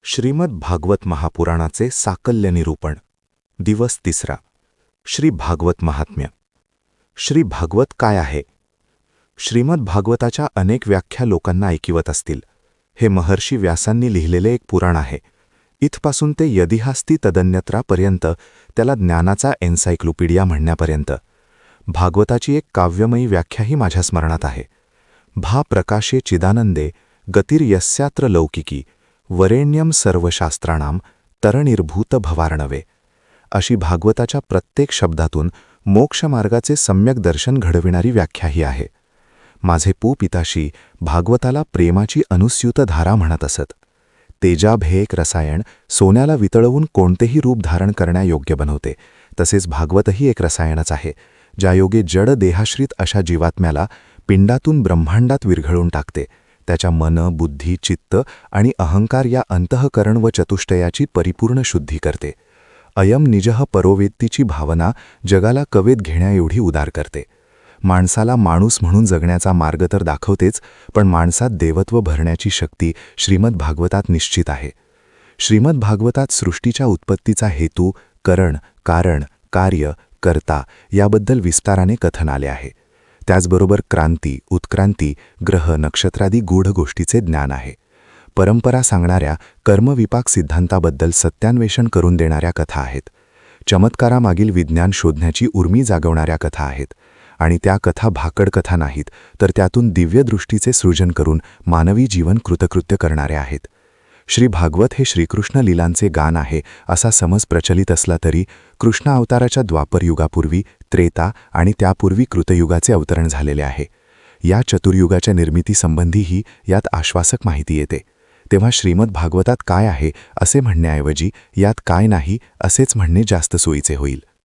श्रीमद भागवत महापुराणाचे साकल्य निरूपण दिवस 3. श्री भागवत महात्म्य. श्री भागवत काय आहे? श्रीमद भागवताच्या अनेक व्याख्या लोकांना ऐकिवत असतील. हे महर्षी व्यासांनी लिहिलेले एक पुराण आहे. इथपासून ते यदिहास्ती तदन्यत्रापर्यंत, त्याला ज्ञानाचा एन्सायक्लोपीडिया म्हणण्यापर्यंत. भागवताची एक काव्यमयी व्याख्याही माझ्या स्मरणात आहे. भा प्रकाशे चिदानंदे गतिर्यस्यात्र लौकिकी वरेण्यम सर्वशास्त्राणाम तरनिर्भूत भवार्णवे. अशी भागवताच्या प्रत्येक शब्दातून मोक्षमार्गाचे सम्यक दर्शन घडविणारी व्याख्याही आहे. माझे पिताशी भागवताला प्रेमाची अनुस्यूत धारा म्हणत असत. तेजाभ हे एक रसायन सोन्याला वितळवून कोणतेही रूप धारण करण्यायोग्य बनवते. तसेच भागवतही एक रसायनच आहे, ज्यायोगे जड देहाश्रित अशा जीवात्म्याला पिंडातून ब्रह्मांडात विरघळून टाकते. त्याच्या मन, बुद्धी, चित्त आणि अहंकार या अंतःकरण व चतुष्टयाची परिपूर्ण शुद्धी करते. अयम निजः परोवेत्तीची भावना जगाला कवेत घेण्याएवढी उदार करते. माणसाला माणूस म्हणून जगण्याचा मार्ग तर दाखवतेच, पण माणसात देवत्व भरण्याची शक्ती श्रीमद भागवतात निश्चित आहे. श्रीमद भागवतात सृष्टीच्या उत्पत्तीचा हेतू, करण, कारण, कार्य, कर्ता याबद्दल विस्ताराने कथन आले आहे. त्याचबरोबर क्रांती, उत्क्रांती, ग्रह, नक्षत्रादी गूढ गोष्टीचे ज्ञान आहे. परंपरा सांगणाऱ्या कर्मविपाक सिद्धांताबद्दल सत्यान्वेषण करून देणाऱ्या कथा आहेत. चमत्कारामागील विज्ञान शोधण्याची उर्मी जागवणाऱ्या कथा आहेत. आणि त्या कथा भाकड कथा नाहीत, तर त्यातून दिव्यदृष्टीचे सृजन करून मानवी जीवन कृतकृत्य करणारे आहेत. श्री भागवत हे श्रीकृष्ण लीलांचे गान आहे असा समज प्रचलित असला तरी कृष्ण अवताराच्या द्वापरयुगापूर्वी, त्रेता आणि त्यापूर्वी कृतयुगाचे अवतरण झालेले आहे. या चतुर्युगाच्या निर्मितीसंबंधीही यात आश्वासक माहिती येते. तेव्हा श्रीमद भागवतात काय आहे असे म्हणण्याऐवजी यात काय नाही असेच म्हणणे जास्त सोयीचे होईल.